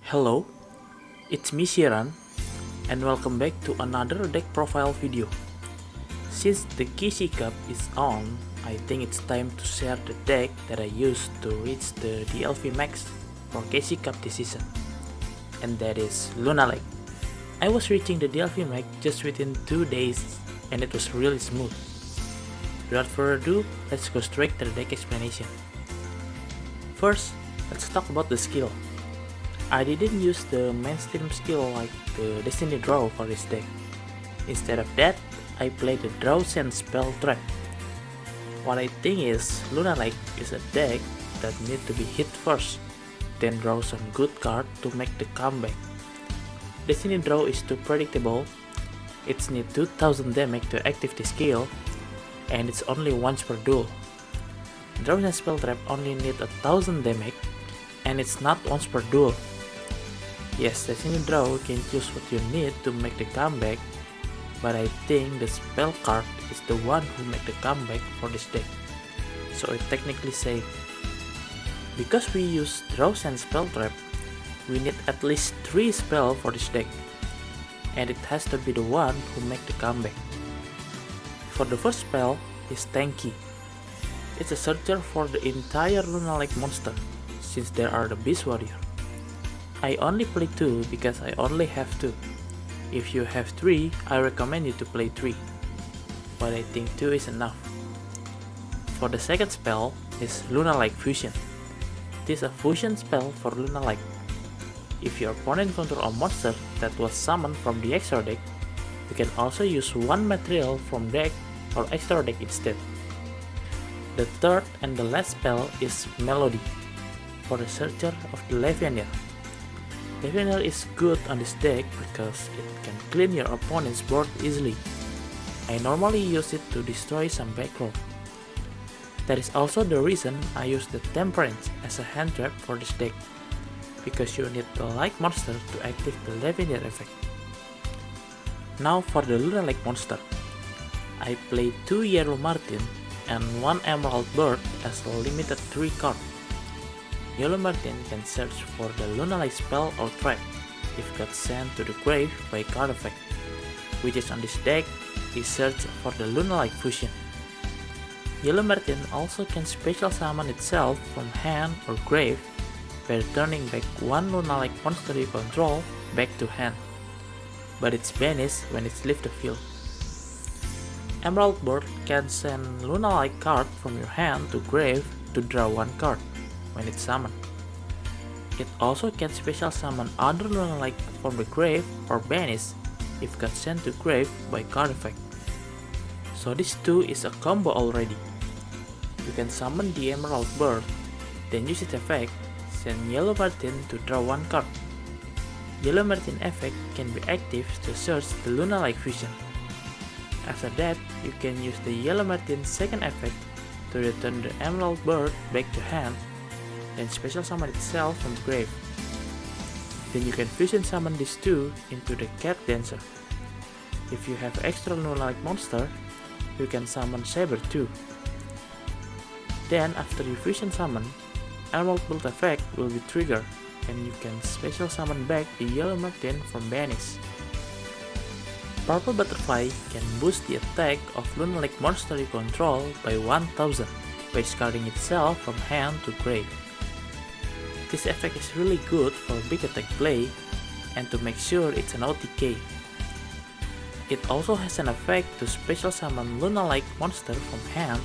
Hello, it's me Shiran, and welcome back to another deck profile video. Since the KC Cup is on, I think it's time to share the deck that I used to reach the DLV max for KC Cup this season, and that is Lunalight. I was reaching the DLV max just within 2 days, and it was really smooth. Without further ado, let's go straight to the deck explanation. First, let's talk about the skill. I didn't use the mainstream skill like the Destiny Draw for this deck. Instead of that, I played the Draw Sand Spell Trap. What I think is, Lunalight is a deck that need to be hit first, then draw some good card to make the comeback. Destiny Draw is too predictable, it's need 2000 damage to activate the skill, and it's only once per duel. Draw Sand Spell Trap only need 1000 damage, and it's not once per duel. Yes, Destiny Draw can choose what you need to make the comeback, but I think the spell card is the one who make the comeback for this deck, so it technically safe. Because we use Draw Sand Spell Trap, we need at least 3 spells for this deck, and it has to be the one who make the comeback. For the first spell is Tanky. It's a searcher for the entire Lunalight monster, since there are the Beast Warrior. I only play 2 because I only have 2. If you have 3, I recommend you to play 3, but I think 2 is enough. For the second spell is Lunalight Fusion. This is a fusion spell for Lunalight. If your opponent control a monster that was summoned from the extra deck, you can also use one material from deck or extra deck instead. The third and the last spell is Melody, for the searcher of the Levianer. Levianer is good on this deck because it can clean your opponent's board easily. I normally use it to destroy some back row. That is also the reason I use the Temperance as a hand trap for this deck, because you need the light monster to activate the Levianer effect. Now for the Lunalight monster. I play 2 Yellow Martin and 1 Emerald Bird as a limited 3 card. Yellow Martin can search for the Lunalight spell or trap if got sent to the grave by card effect, which is on this deck is search for the Lunalight Fusion. Yellow Martin also can special summon itself from hand or grave by returning back 1 Lunalight monster you control back to hand, but it's banished when it's leave the field. Emerald Bird can send Lunalight card from your hand to grave to draw 1 card when it's summoned. It also can special summon other Lunalight from the grave or banish if got sent to grave by card effect. So this 2 is a combo already. You can summon the Emerald Bird, then use its effect, send Yellow Martin to draw 1 card. Yellow Martin effect can be active to search the Lunalight Fusion. After that, you can use the Yellow Martin second effect to return the Emerald Bird back to hand, then special summon itself from the grave. Then you can fusion summon these 2 into the Cat Dancer. If you have extra Lunalight monster, you can summon Saber too. Then after you fusion summon, Emerald Bird effect will be triggered, and you can special summon back the Yellow Martin from banish. Purple Butterfly can boost the attack of Lunalight monster you control by 1000 by discarding itself from hand to grave. This effect is really good for big attack play and to make sure it's an OTK. It also has an effect to special summon Lunalight monster from hand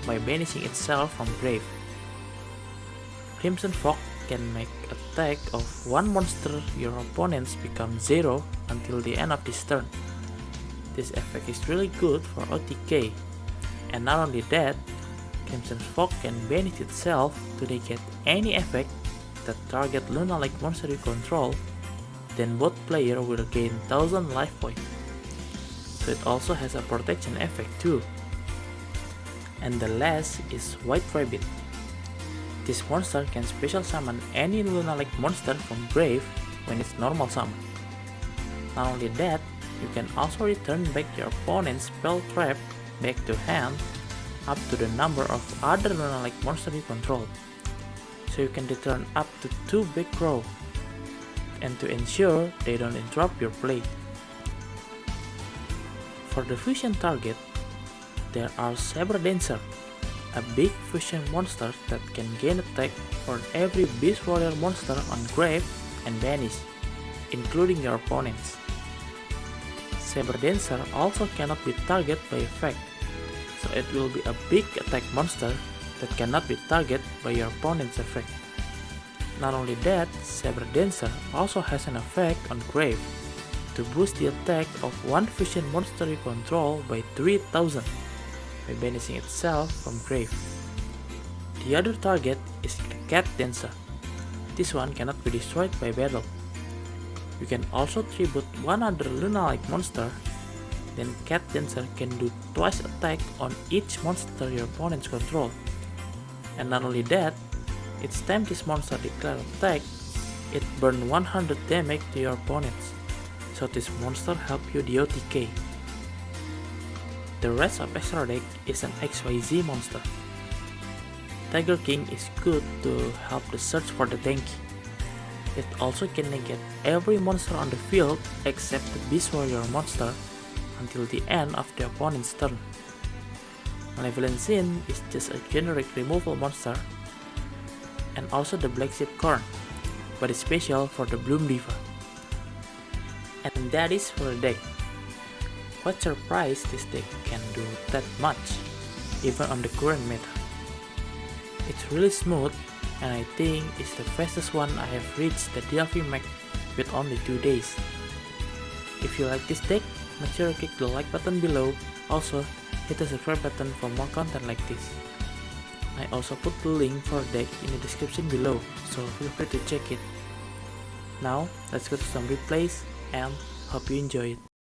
by banishing itself from grave. Crimson Fog can make attack of 1 monster your opponents become 0 until the end of this turn. This effect is really good for OTK, and not only that, Crimson Fog can banish itself to negate any effect that target Lunalight monster you control, then both player will gain 1000 life points. So it also has a protection effect too. And the last is White Rabbit. This monster can special summon any Lunalight monster from grave when it's normal summon. Not only that, you can also return back your opponent's spell trap back to hand up to the number of other Lunalight monster you control, so you can return up to 2 back row. and to ensure they don't interrupt your play. For the fusion target, there are Saber Dancer, a big fusion monster that can gain attack for every Beast Warrior monster on grave and banish, including your opponents. Saber Dancer also cannot be targeted by effect, so it will be a big attack monster that cannot be targeted by your opponent's effect. Not only that, Saber Dancer also has an effect on grave to boost the attack of one fusion monster you control by 3000 by banishing itself from grave. The other target is Cat Dancer. This one cannot be destroyed by battle. You can also tribute one other Lunalight monster, then Cat Dancer can do twice attack on each monster your opponents control. And not only that, each time this monster declares attack, it burns 100 damage to your opponents, so this monster helps you DOTK. The rest of extra deck is an XYZ monster. Tiger King is good to help the search for the tanky. It also can negate every monster on the field except the Beast Warrior monster until the end of the opponent's turn. Malevolent Zin is just a generic removal monster, and also the Black Sheep Corn, but it's special for the Bloom Diva. And that is for the deck. Quite surprised this deck can do that much, even on the current meta. It's really smooth, and I think it's the fastest one I have reached the DLV max with only 2 days. If you like this deck, make sure to click the like button below. Also, hit the subscribe button for more content like this. I also put the link for the deck in the description below, so feel free to check it. Now, let's go to some replays and hope you enjoy it.